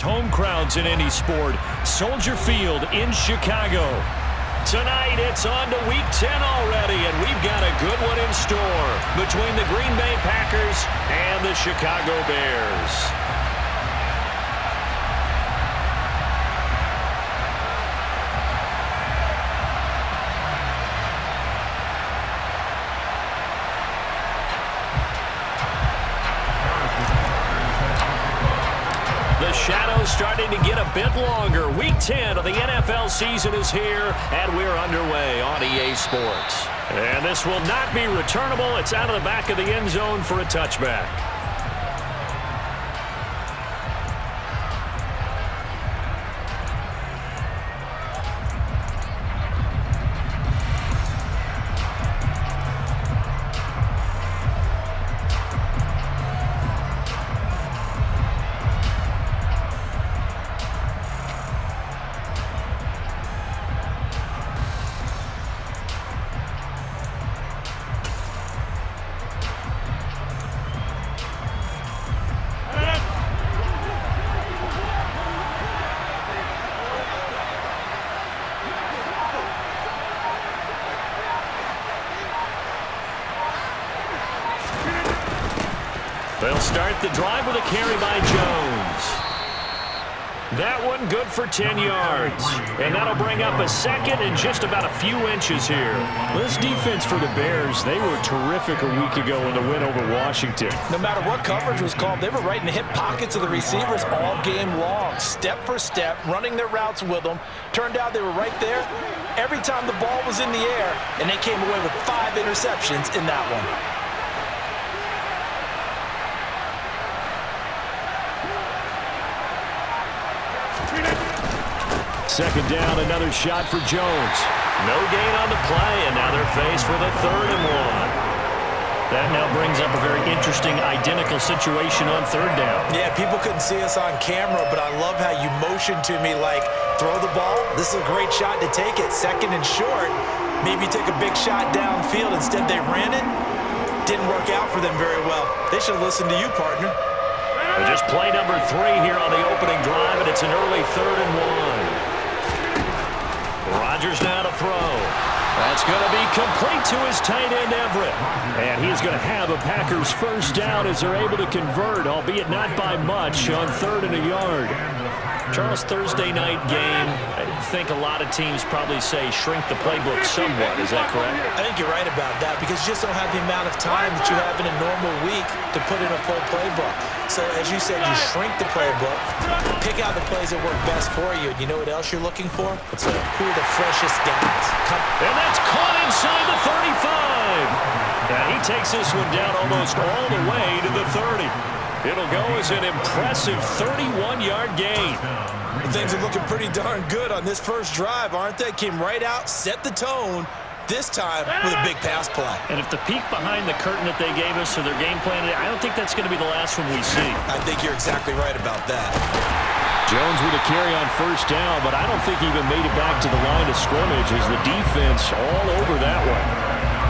home crowds in any sport. Soldier Field in Chicago. Tonight, it's on to Week 10 already, and we've got a good one in store between the Green Bay Packers and the Chicago Bears. The shadow's starting to get a bit longer. Week 10 of the NFL season is here, and we're underway on EA Sports. And this will not be returnable. It's out of the back of the end zone for a touchback. They'll start the drive with a carry by Jones. That one good for 10 yards. And that'll bring up a second and just about a few inches here. This defense for the Bears, they were terrific a week ago in the win over Washington. No matter what coverage was called, they were right in the hip pockets of the receivers all game long. Step for step, running their routes with them. Turned out they were right there every time the ball was in the air, and they came away with 5 interceptions in that one. Second down, another shot for Jones. No gain on the play, and now they're faced with a 3rd and 1. That now brings up a very interesting identical situation on 3rd down. Yeah, people couldn't see us on camera, but I love how you motioned to me like, throw the ball. This is a great shot to take it. 2nd and short. Maybe take a big shot downfield. Instead, they ran it. Didn't work out for them very well. They should have listened to you, partner. Just play number 3 here on the opening drive, and it's an early 3rd and 1. Rodgers now to throw. That's going to be complete to his tight end, Everett. And he's going to have a Packers first down as they're able to convert, albeit not by much, on 3rd and a yard. Charles, Thursday night game, I think a lot of teams probably say shrink the playbook somewhat. Is that correct? I think you're right about that because you just don't have the amount of time that you have in a normal week to put in a full playbook. So, as you said, you shrink the playbook, pick out the plays that work best for you. You know what else you're looking for? Who are the freshest guys? And that's caught inside the 35. And he takes this one down almost all the way to the 30. It'll go as an impressive 31-yard gain. Things are looking pretty darn good on this first drive, aren't they? Came right out, set the tone, this time with a big pass play. And if the peek behind the curtain that they gave us or their game plan, I don't think that's going to be the last one we see. I think you're exactly right about that. Jones with a carry on first down, but I don't think he even made it back to the line of scrimmage as the defense all over that one.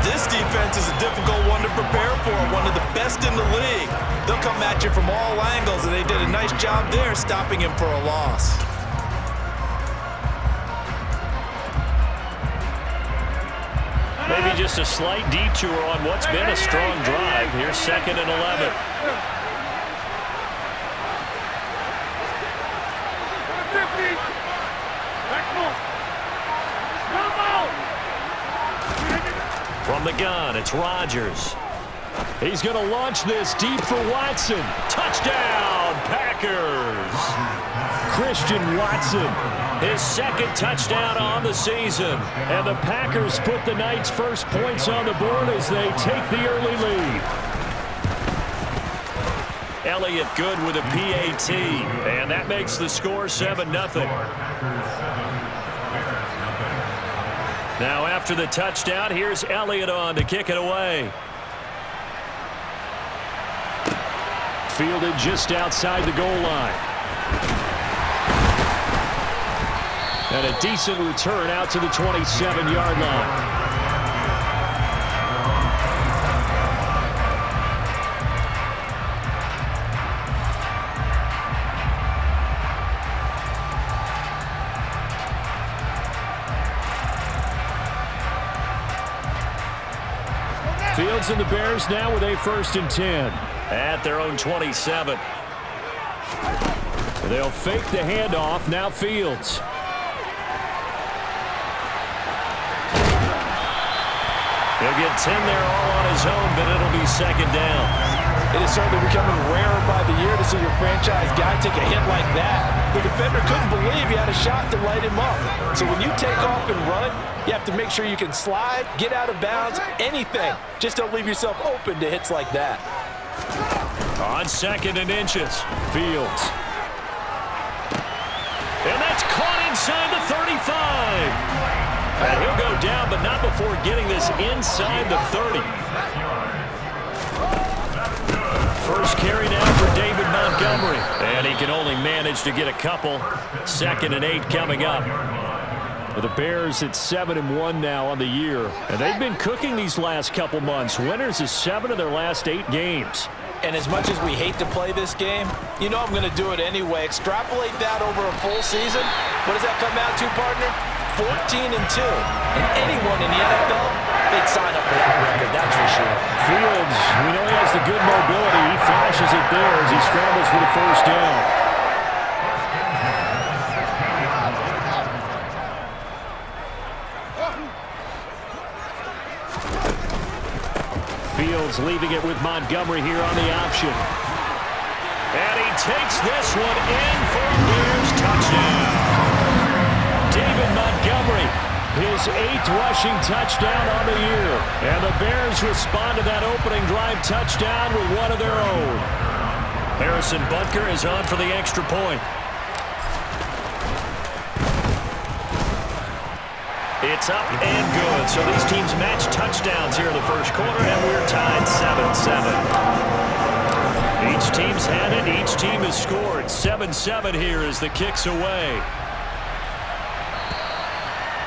This defense is a difficult one to prepare for, one of the best in the league. They'll come at you from all angles, and they did a nice job there stopping him for a loss. Maybe just a slight detour on what's been a strong drive. Here's 2nd and 11. From the gun, it's Rodgers. He's going to launch this deep for Watson. Touchdown, Packers. Christian Watson. His 2nd touchdown on the season. And the Packers put the night's first points on the board as they take the early lead. Elliott good with a PAT. And that makes the score 7-0. Now after the touchdown, here's Elliott on to kick it away. Fielded just outside the goal line. And a decent return out to the 27-yard line. Fields and the Bears now with a 1st and 10. At their own 27. They'll fake the handoff. Now Fields. He'll get 10 there all on his own, but it'll be 2nd down. It is certainly becoming rarer by the year to see your franchise guy take a hit like that. The defender couldn't believe he had a shot to light him up. So when you take off and run, you have to make sure you can slide, get out of bounds, anything. Just don't leave yourself open to hits like that. On 2nd and inches. Fields. And that's caught inside the 35. And he'll go down, but not before getting this inside the 30. First carry now for David Montgomery. And he can only manage to get a couple. 2nd and 8 coming up. With the Bears at 7-1 now on the year. And they've been cooking these last couple months. Winners is 7 of their last 8 games. And as much as we hate to play this game, you know I'm going to do it anyway. Extrapolate that over a full season. What does that come out to, partner? 14-2. And anyone in the NFL, they'd sign up for that record, that's for sure. Fields, we know he has the good mobility. He flashes it there as he scrambles for the 1st down. Fields leaving it with Montgomery here on the option. And he takes this one in for a Bears touchdown. David Montgomery, his 8th rushing touchdown on the year. And the Bears respond to that opening drive touchdown with one of their own. Harrison Butker is on for the extra point. It's up and good. So these teams match touchdowns here in the first quarter, and we're tied 7-7. Each team's had it. Each team has scored. 7-7 here as the kick's away.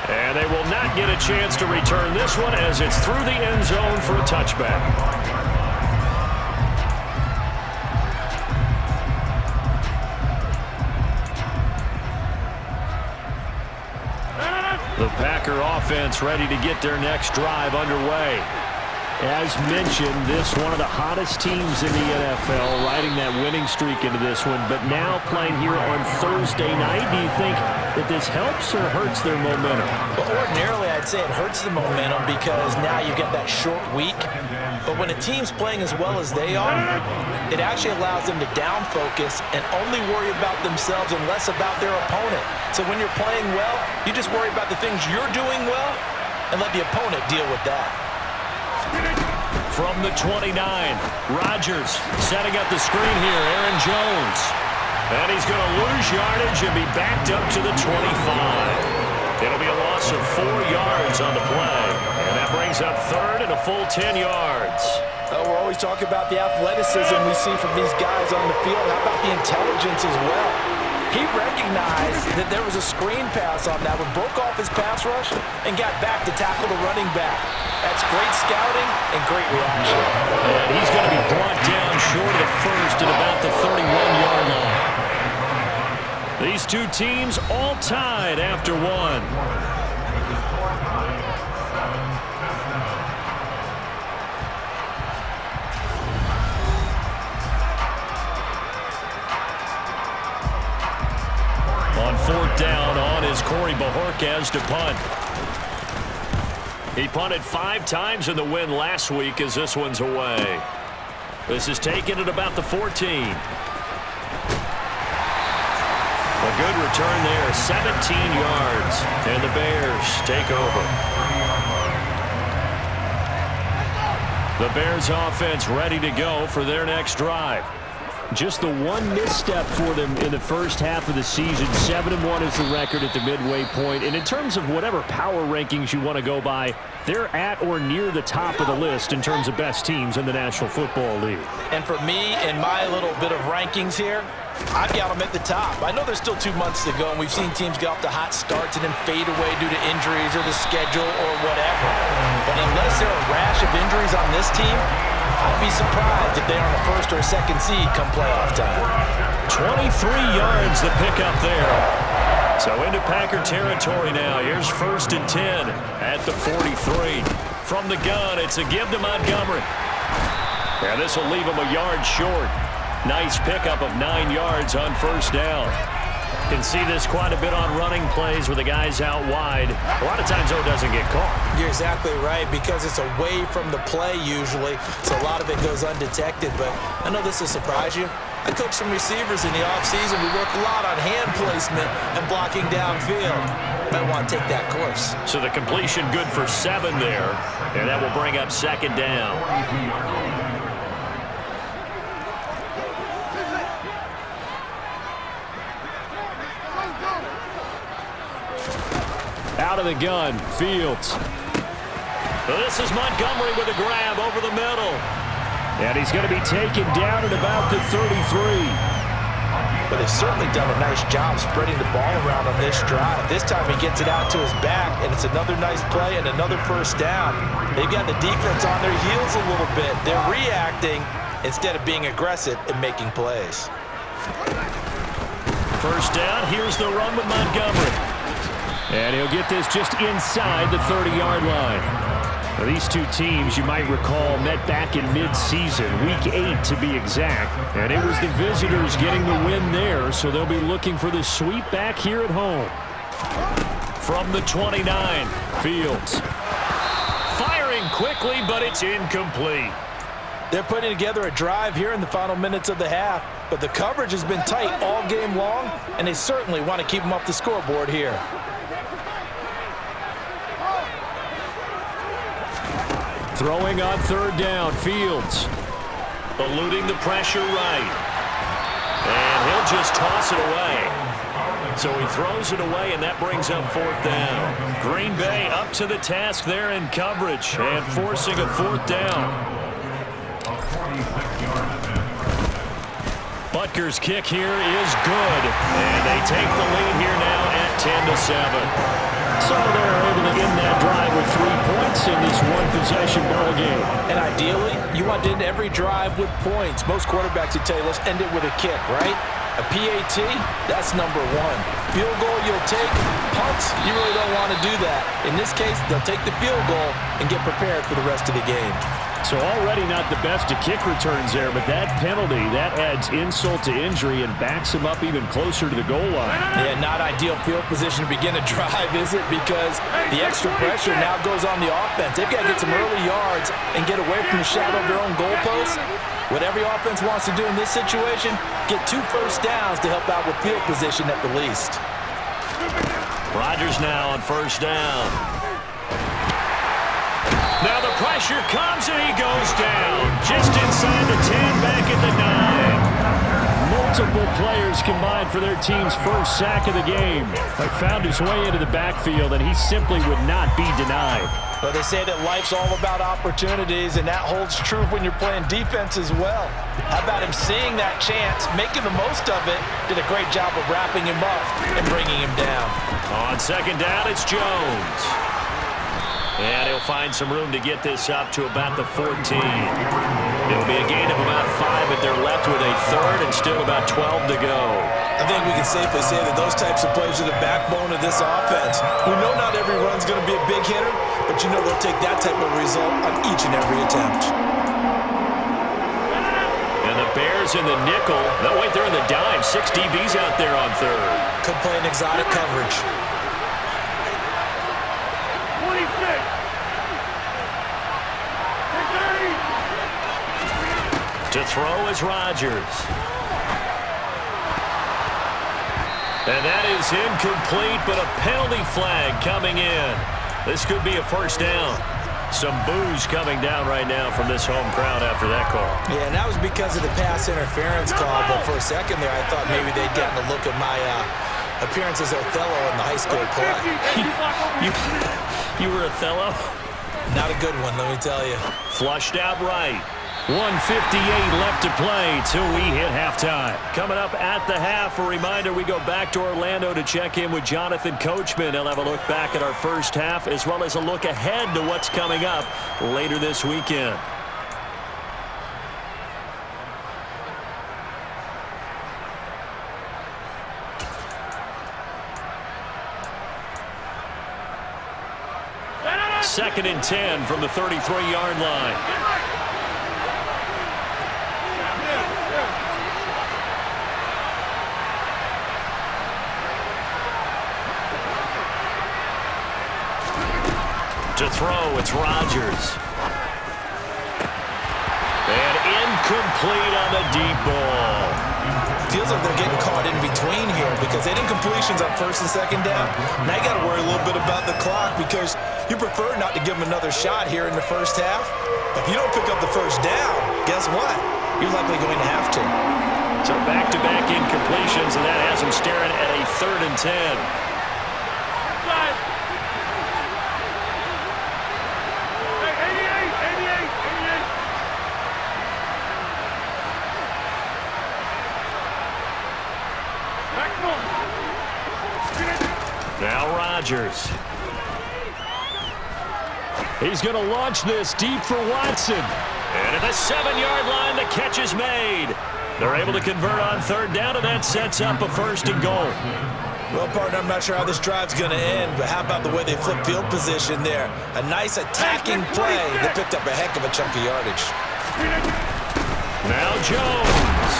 And they will not get a chance to return this one as it's through the end zone for a touchback. The Packer offense ready to get their next drive underway. As mentioned, this one of the hottest teams in the NFL, riding that winning streak into this one, but now playing here on Thursday night. Do you think that this helps or hurts their momentum? Well, ordinarily, I'd say it hurts the momentum because now you get that short week. But when a team's playing as well as they are, it actually allows them to down focus and only worry about themselves and less about their opponent. So when you're playing well, you just worry about the things you're doing well and let the opponent deal with that. From the 29, Rodgers setting up the screen here. Aaron Jones. And he's going to lose yardage and be backed up to the 25. It'll be a loss of 4 yards on the play. And that brings up 3rd and a full 10 yards. We're always talking about the athleticism we see from these guys on the field. How about the intelligence as well? He recognized that there was a screen pass on that one, broke off his pass rush, and got back to tackle the running back. That's great scouting and great reaction. And he's going to be brought down short of the first at about the 31-yard line. These two teams all tied after one. On 4th down, on is Corey Bajorquez to punt. He punted 5 times in the win last week as this one's away. This is taken at about the 14. A good return there, 17 yards, and the Bears take over. The Bears offense ready to go for their next drive. Just the one misstep for them in the first half of the season. 7-1 is the record at the midway point. And in terms of whatever power rankings you want to go by, they're at or near the top of the list in terms of best teams in the National Football League. And for me, in my little bit of rankings here, I've got them at the top. I know there's still 2 months to go, and we've seen teams get off to hot starts and then fade away due to injuries or the schedule or whatever. But unless there are a rash of injuries on this team, I'd be surprised if they are the 1st or 2nd seed come playoff time. 23 yards to pick up there. So into Packer territory now. Here's 1st and 10 at the 43. From the gun, it's a give to Montgomery. And this will leave him a yard short. Nice pickup of 9 yards on 1st down. Can see this quite a bit on running plays where the guy's out wide. A lot of times, though, it doesn't get caught. You're exactly right, because it's away from the play usually, so a lot of it goes undetected. But I know this will surprise you. I coach some receivers in the offseason. We work a lot on hand placement and blocking downfield. Might want to take that course. So the completion good for 7 there, and that will bring up 2nd down. Out of the gun, Fields. So this is Montgomery with a grab over the middle. And he's going to be taken down at about the 33. But they've certainly done a nice job spreading the ball around on this drive. This time he gets it out to his back, and it's another nice play and another 1st down. They've got the defense on their heels a little bit. They're reacting instead of being aggressive and making plays. 1st down, here's the run with Montgomery. And he'll get this just inside the 30-yard line. Now, these two teams, you might recall, met back in mid-season, Week 8 to be exact. And it was the visitors getting the win there, so they'll be looking for the sweep back here at home. From the 29, Fields. Firing quickly, but it's incomplete. They're putting together a drive here in the final minutes of the half, but the coverage has been tight all game long, and they certainly want to keep them off the scoreboard here. Throwing on 3rd down, Fields. Eluding the pressure right. And he'll just toss it away. So he throws it away, and that brings up 4th down. Green Bay up to the task there in coverage and forcing a 4th down. Butker's kick here is good, and they take the lead here now at 10-7. So they're able to end that drive with 3 points in this one-possession ball game. And ideally, you want to end every drive with points. Most quarterbacks would tell you, let's end it with a kick, right? A PAT, that's number 1. Field goal you'll take. Punts, you really don't want to do that. In this case, they'll take the field goal and get prepared for the rest of the game. So already not the best of kick returns there, but that penalty, that adds insult to injury and backs him up even closer to the goal line. Yeah, not ideal field position to begin a drive, is it? Because the extra pressure now goes on the offense. They've got to get some early yards and get away from the shadow of their own goalposts. What every offense wants to do in this situation, get 2 1st downs to help out with field position at the least. Rodgers now on 1st down. Now the pressure comes and he goes down. Just inside the 10, back at the 9. Multiple players combined for their team's 1st sack of the game. They found his way into the backfield, and he simply would not be denied. Well, they say that life's all about opportunities, and that holds true when you're playing defense as well. How about him seeing that chance, making the most of it, did a great job of wrapping him up and bringing him down. On 2nd down, it's Jones. And he'll find some room to get this up to about the 14. It'll be a gain of about 5, but they're left with a 3rd and still about 12 to go. I think we can safely say that those types of plays are the backbone of this offense. We know not every run's going to be a big hitter, but you know they'll take that type of result on each and every attempt. And the Bears in the nickel. No, wait, they're in the dime. 6 DBs out there on 3rd. Could play an exotic coverage. To throw is Rodgers. And that is incomplete, but a penalty flag coming in. This could be a 1st down. Some boos coming down right now from this home crowd after that call. Yeah, and that was because of the pass interference call, but for a second there I thought maybe they'd gotten a look at my appearance as Othello in the high school play. You were Othello? Not a good one, let me tell you. Flushed out right. 1:58 left to play till we hit halftime. Coming up at the half, a reminder, we go back to Orlando to check in with Jonathan Coachman. He'll have a look back at our first half as well as a look ahead to what's coming up later this weekend. 2nd and 10 from the 33-yard line. To throw, it's Rodgers. And incomplete on the deep ball. Feels like they're getting caught in between here because they didn't completions on 1st and 2nd down. Now you got to worry a little bit about the clock because you prefer not to give them another shot here in the first half. If you don't pick up the 1st down, guess what? You're likely going to have to. So back-to-back incompletions, and that has them staring at a 3rd and 10. Now Rodgers. He's going to launch this deep for Watson. And at the 7-yard line, the catch is made. They're able to convert on 3rd down, and that sets up a 1st and goal. Well, partner, I'm not sure how this drive's going to end, but how about the way they flip field position there? A nice attacking play that picked up a heck of a chunk of yardage. Now Jones.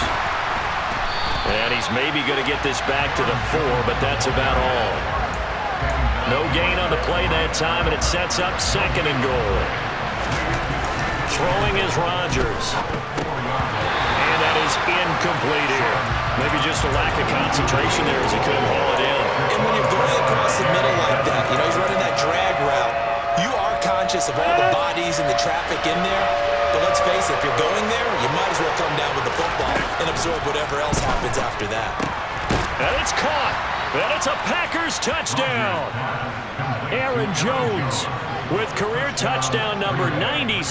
And he's maybe going to get this back to the 4, but that's about all. No gain on the play that time, and it sets up 2nd and goal. Throwing is Rodgers. And that is incomplete here. Maybe just a lack of concentration there as he couldn't haul it in. And when you're going across the middle like that, you know, he's running that drag route, you are conscious of all the bodies and the traffic in there. But let's face it, if you're going there, you might as well come down with the football and absorb whatever else happens after that. And it's caught. And it's a Packers touchdown. Aaron Jones with career touchdown number 96.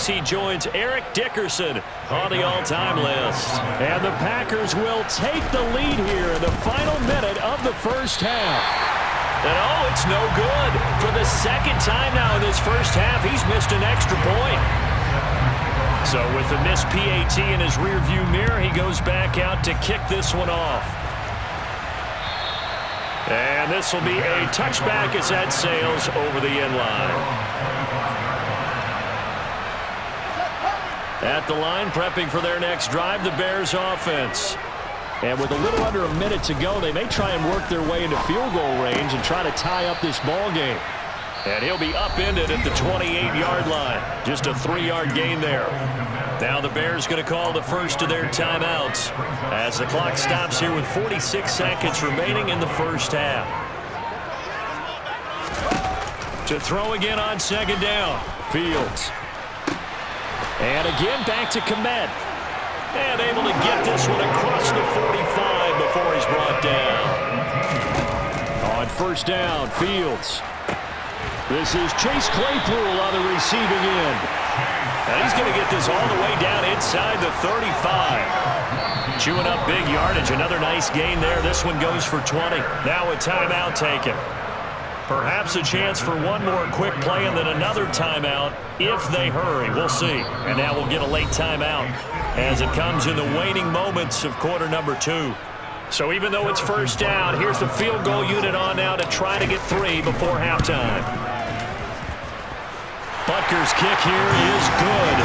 He joins Eric Dickerson on the all-time list. And the Packers will take the lead here in the final minute of the 1st half. And oh, it's no good. For the 2nd time now in this 1st half, he's missed an extra point. So with the missed PAT in his rearview mirror, he goes back out to kick this one off. And this will be a touchback as that sails over the end line. At the line, prepping for their next drive, the Bears offense. And with a little under a minute to go, they may try and work their way into field goal range and try to tie up this ball game. And he'll be upended at the 28-yard line. Just a 3-yard gain there. Now the Bears going to call the first of their timeouts as the clock stops here with 46 seconds remaining in the 1st half. To throw again on 2nd down. Fields. And again back to Komet. And able to get this one across the 45 before he's brought down. On 1st down, Fields. This is Chase Claypool on the receiving end. And he's going to get this all the way down inside the 35. Chewing up big yardage. Another nice gain there. This one goes for 20. Now a timeout taken. Perhaps a chance for one more quick play and then another timeout if they hurry. We'll see. And now we'll get a late timeout as it comes in the waning moments of quarter number 2. So even though it's 1st down, here's the field goal unit on now to try to get 3 before halftime. Butker's kick here is good.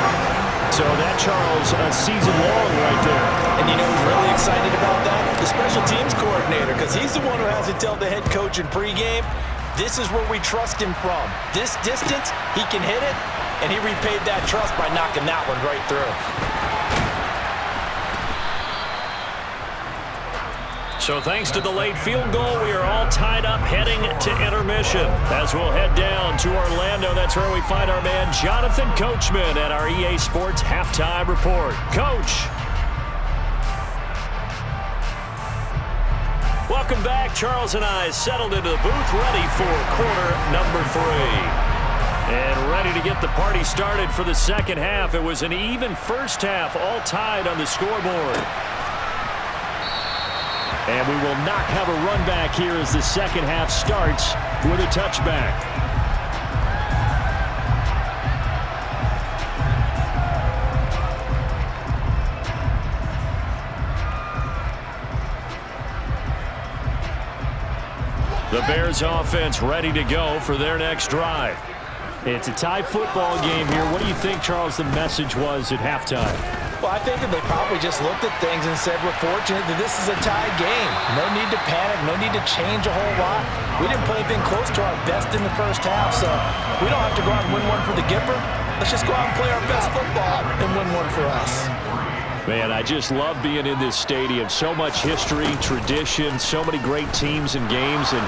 So that, Charles, a season long right there. And you know who's really excited about that? The special teams coordinator, because he's the one who has to tell the head coach in pregame, this is where we trust him from. This distance, he can hit it, and he repaid that trust by knocking that one right through. So thanks to the late field goal, we are all tied up heading to intermission. As we'll head down to Orlando, that's where we find our man Jonathan Coachman at our EA Sports Halftime Report. Coach. Welcome back. Charles and I settled into the booth, ready for quarter number 3. And ready to get the party started for the 2nd half. It was an even 1st half, all tied on the scoreboard. And we will not have a run back here as the 2nd half starts with a touchback. The Bears offense ready to go for their next drive. It's a tie football game here. What do you think, Charles, the message was at halftime? Well, I think that they probably just looked at things and said, we're fortunate that this is a tie game. No need to panic, no need to change a whole lot. We didn't play anything close to our best in the first half, so we don't have to go out and win one for the Gipper. Let's just go out and play our best football and win one for us. Man, I just love being in this stadium. So much history, tradition, so many great teams and games, and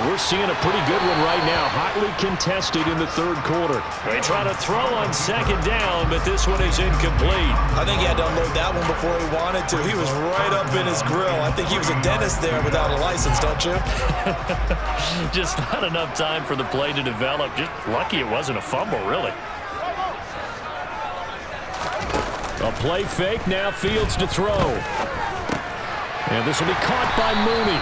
we're seeing a pretty good one right now. Hotly contested in the third quarter. They try to throw on second down, but this one is incomplete. I think he had to unload that one before he wanted to. He was right up in his grill. I think he was a dentist there without a license, don't you? Just not enough time for the play to develop. Just lucky it wasn't a fumble, really. A play fake, now Fields to throw. And this will be caught by Mooney.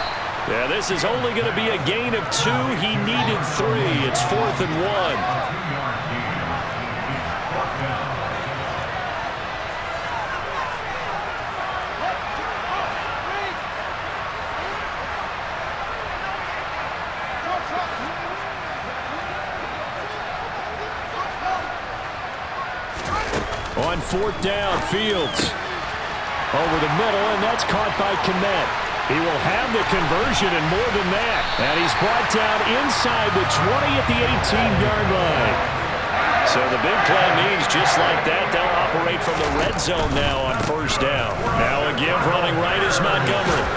Yeah, this is only going to be a gain of 2. He needed 3. It's 4th and 1. On 4th down, Fields over the middle, and that's caught by Kmet. He will have the conversion and more than that. And he's brought down inside the 20 at the 18-yard line. So the big play means just like that, they'll operate from the red zone now on 1st down. Now a give running right is Montgomery.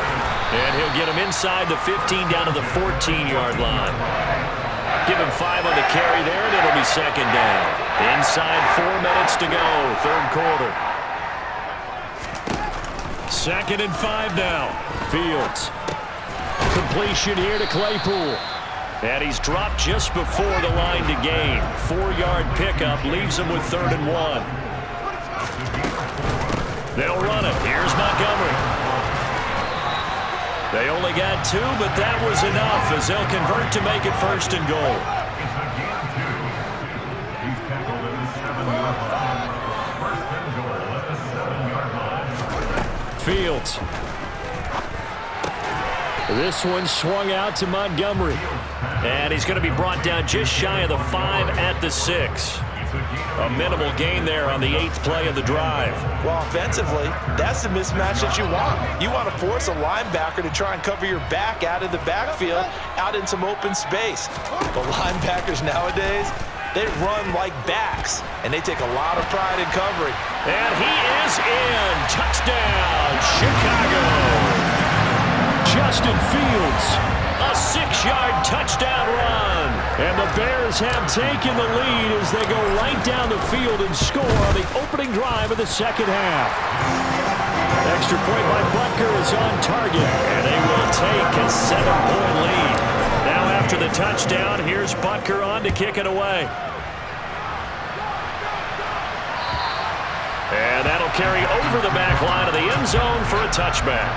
And he'll get him inside the 15 down to the 14-yard line. Give him 5 on the carry there, and it'll be 2nd down. Inside 4 minutes to go, 3rd quarter. 2nd and 5 now. Fields. Completion here to Claypool. And he's dropped just before the line to gain. 4-yard pickup leaves him with 3rd and 1. They'll run it. Here's Montgomery. They only got 2, but that was enough as they'll convert to make it 1st and goal. Fields. This one swung out to Montgomery. And he's going to be brought down just shy of the 5 at the 6. A minimal gain there on the 8th play of the drive. Well, offensively, that's the mismatch that you want. You want to force a linebacker to try and cover your back out of the backfield, out in some open space. The linebackers nowadays, they run like backs, and they take a lot of pride in covering. And he is in. Touchdown, Chicago. Justin Fields. A 6-yard touchdown run. And the Bears have taken the lead as they go right down the field and score on the opening drive of the 2nd half. Extra point by Butker is on target. And they will take a 7-point lead. Now after the touchdown, here's Butker on to kick it away. And that'll carry over the back line of the end zone for a touchback.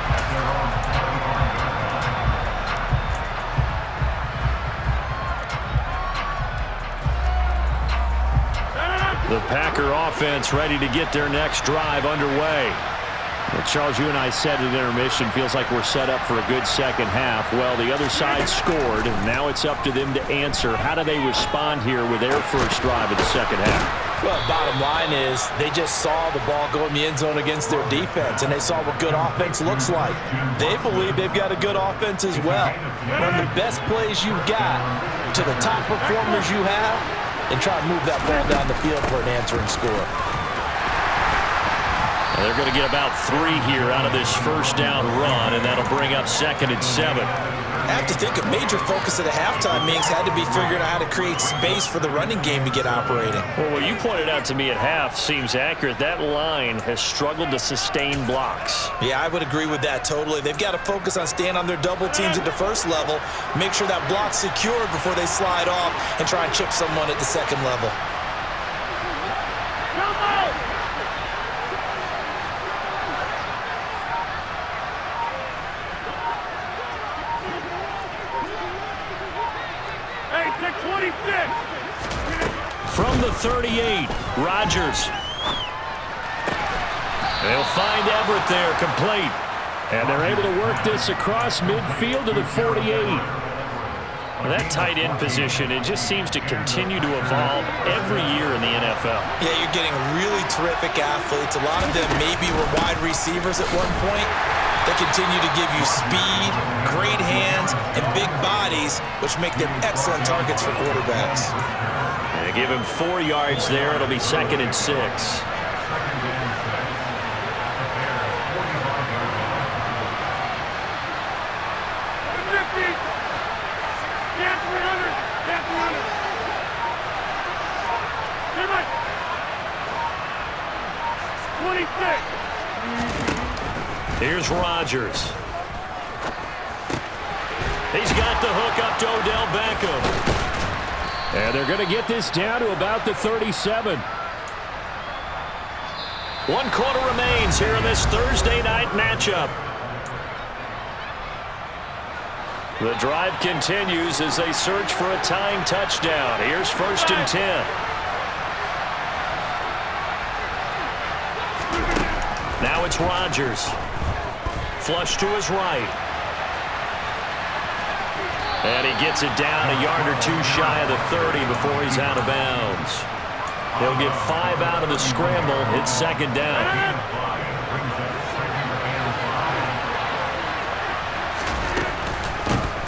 The Packer offense ready to get their next drive underway. Well, Charles, you and I said at intermission, feels like we're set up for a good 2nd half. Well, the other side scored, and now it's up to them to answer. How do they respond here with their first drive of the 2nd half? Well, bottom line is they just saw the ball go in the end zone against their defense, and they saw what good offense looks like. They believe they've got a good offense as well. Run the best plays you've got to the top performers you have, and try to move that ball down the field for an answering score. They're going to get about 3 here out of this 1st down run, and that'll bring up 2nd and 7. I have to think a major focus at the halftime meetings had to be figuring out how to create space for the running game to get operating. Well, what you pointed out to me at half seems accurate. That line has struggled to sustain blocks. Yeah, I would agree with that totally. They've got to focus on staying on their double teams at the 1st level, make sure that block's secured before they slide off and try and chip someone at the 2nd level. From the 38, Rodgers. They'll find Everett there, complete. And they're able to work this across midfield to the 48. That tight end position, it just seems to continue to evolve every year in the NFL. Yeah, you're getting really terrific athletes. A lot of them maybe were wide receivers at one point. They continue to give you speed, great hands, and big bodies, which make them excellent targets for quarterbacks. And they give him 4 yards there. It'll be 2nd and 6. Here's Rodgers. He's got the hook up to Odell Beckham. And they're going to get this down to about the 37. 1 quarter remains here in this Thursday night matchup. The drive continues as they search for a tying touchdown. Here's 1st and 10. Now it's Rodgers. Flush to his right. And he gets it down a yard or 2 shy of the 30 before he's out of bounds. He'll get 5 out of the scramble. It's 2nd down.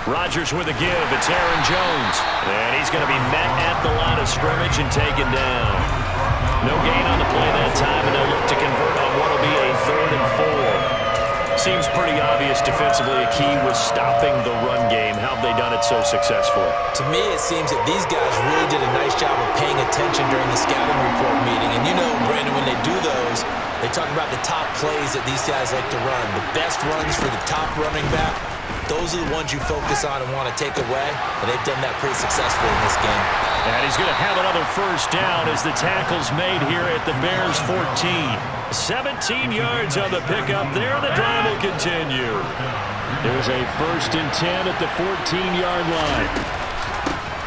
Rodgers with a give. It's Aaron Jones. And he's going to be met at the line of scrimmage and taken down. No gain on the play that time, and they'll look to convert on what will be a 3rd and 4. Seems pretty obvious defensively a key was stopping the run game. How have they done it so successfully? To me, it seems that these guys really did a nice job of paying attention during the scouting report meeting. And you know, Brandon, when they do those, they talk about the top plays that these guys like to run. The best runs for the top running back, those are the ones you focus on and want to take away. And they've done that pretty successfully in this game. And he's going to have another 1st down as the tackle's made here at the Bears' 14. 17 yards on the pickup there. The drive will continue. There's a 1st and 10 at the 14-yard line.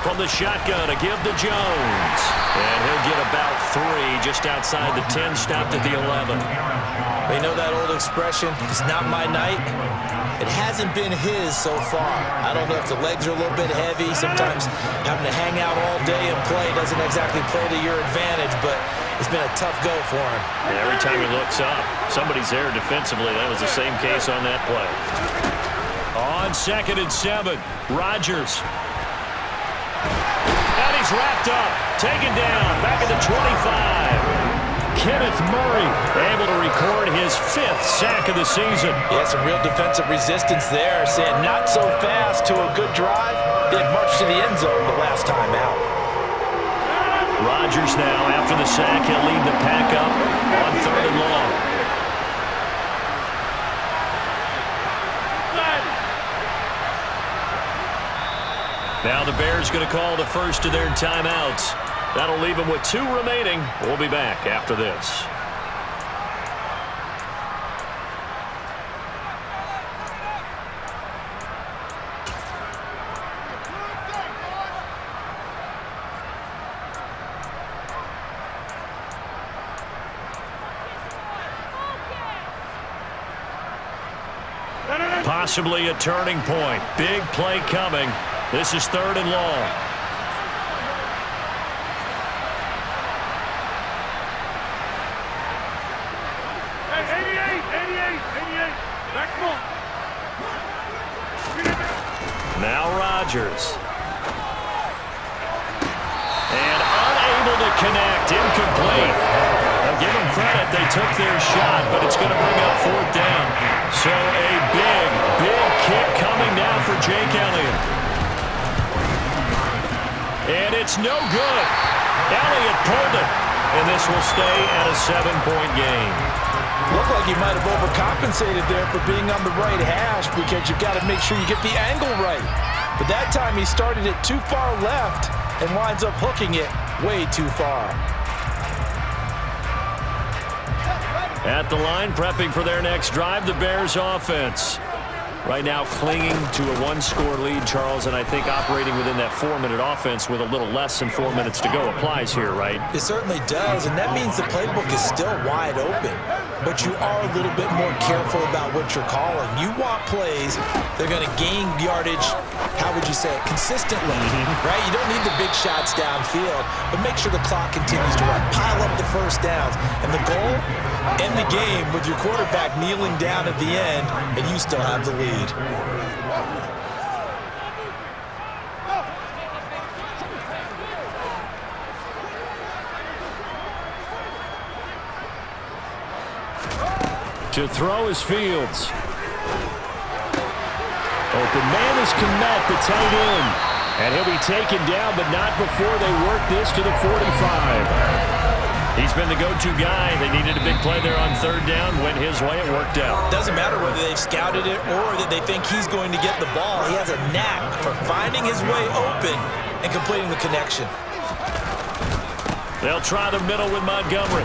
From the shotgun, a give to Jones. And he'll get about 3 just outside the 10, stopped at the 11. You know that old expression, it's not my night? It hasn't been his so far. I don't know if the legs are a little bit heavy. Sometimes having to hang out all day and play doesn't exactly play to your advantage, but it's been a tough go for him. And every time he looks up, somebody's there defensively. That was the same case on that play. On 2nd and 7, Rodgers. And he's wrapped up, taken down, back at the 25. Kenneth Murray able to record his 5th sack of the season. Yeah, some real defensive resistance there, saying not so fast to a good drive. They had marched to the end zone the last time out. Rodgers now, after the sack, he'll lead the pack up on 3rd and long. Now the Bears going to call the first of their timeouts. That'll leave them with 2 remaining. We'll be back after this. Possibly a turning point. Big play coming. This is 3rd and long. Now Rodgers. And unable to connect. Incomplete. Now give them credit. They took their shot, but it's going to bring up 4th down. So a big kick coming down for Jake Elliott. And it's no good. Elliott pulled it. And this will stay at a 7-point game. Looked like he might have overcompensated there for being on the right hash because you've got to make sure you get the angle right. But that time he started it too far left and winds up hooking it way too far. At the line, prepping for their next drive, the Bears offense. Right now clinging to a 1-score lead, Charles, and I think operating within that 4-minute offense with a little less than 4 minutes to go applies here, right? It certainly does, and that means the playbook is still wide open. but you are a little bit more careful about what you're calling. You want plays that are going to gain yardage, how would you say it, consistently, right? You don't need the big shots downfield, but make sure the clock continues to run. Pile up the first downs. And the goal, end the game with your quarterback kneeling down at the end, and you still have the lead. To throw is Fields. Open man is Kmet, the tight end. And he'll be taken down, but not before they work this to the 45. He's been the go-to guy. They needed a big play there on third down. Went his way. It worked out. Doesn't matter whether they've scouted it or that they think he's going to get the ball. He has a knack for finding his way open and completing the connection. They'll try the middle with Montgomery.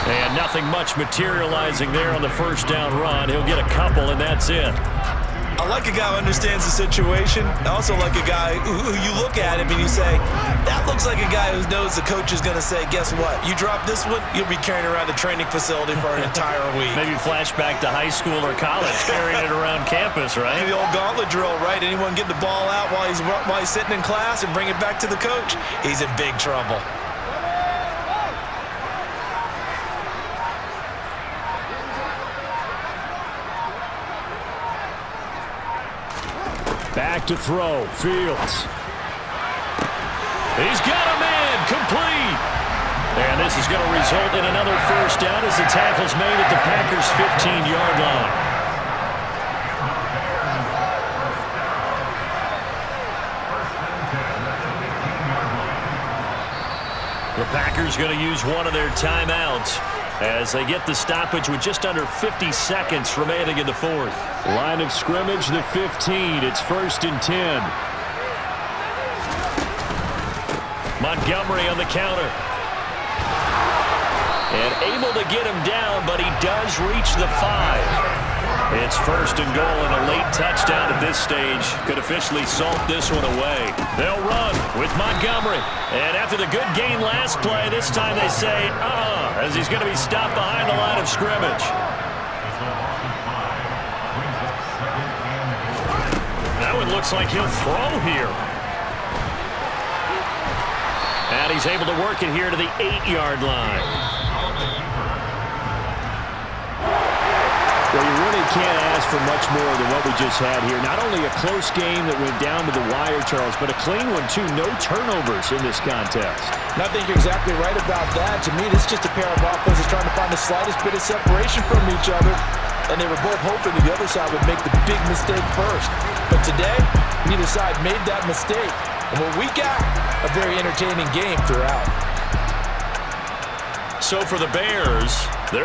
And nothing much materializing there on the first down run. He'll get a couple, and that's it. I like a guy who understands the situation. I also like a guy who you look at him and you say, that looks like a guy who knows the coach is going to say, guess what? You drop this one, you'll be carrying around the training facility for an entire week. Maybe flashback to high school or college, carrying it around campus, right? The old gauntlet drill, right? Anyone get the ball out while he's sitting in class and bring it back to the coach? He's in big trouble. Back to throw. Fields. He's got him in. Complete. And this is going to result in another first down as the tackle's made at the Packers' 15-yard line. The Packers going to use one of their timeouts as they get the stoppage with just under 50 seconds remaining in the fourth. Line of scrimmage, the 15. It's 1st and 10. Montgomery on the counter. And able to get him down, but he does reach the 5. It's 1st and goal and a late touchdown at this stage. Could officially salt this one away. They'll run with Montgomery. And after the good gain last play, this time they say, as he's going to be stopped behind the line of scrimmage. That one looks like he'll throw here. And he's able to work it here to the 8-yard line. Well, you really can't ask for much more than what we just had here. Not only a close game that went down to the wire, Charles, but a clean one, too. No turnovers in this contest. And I think you're exactly right about that. To me, this is just a pair of offenses trying to find the slightest bit of separation from each other. And they were both hoping that the other side would make the big mistake first. But today, neither side made that mistake. And what we got, a very entertaining game throughout. So for the Bears, they're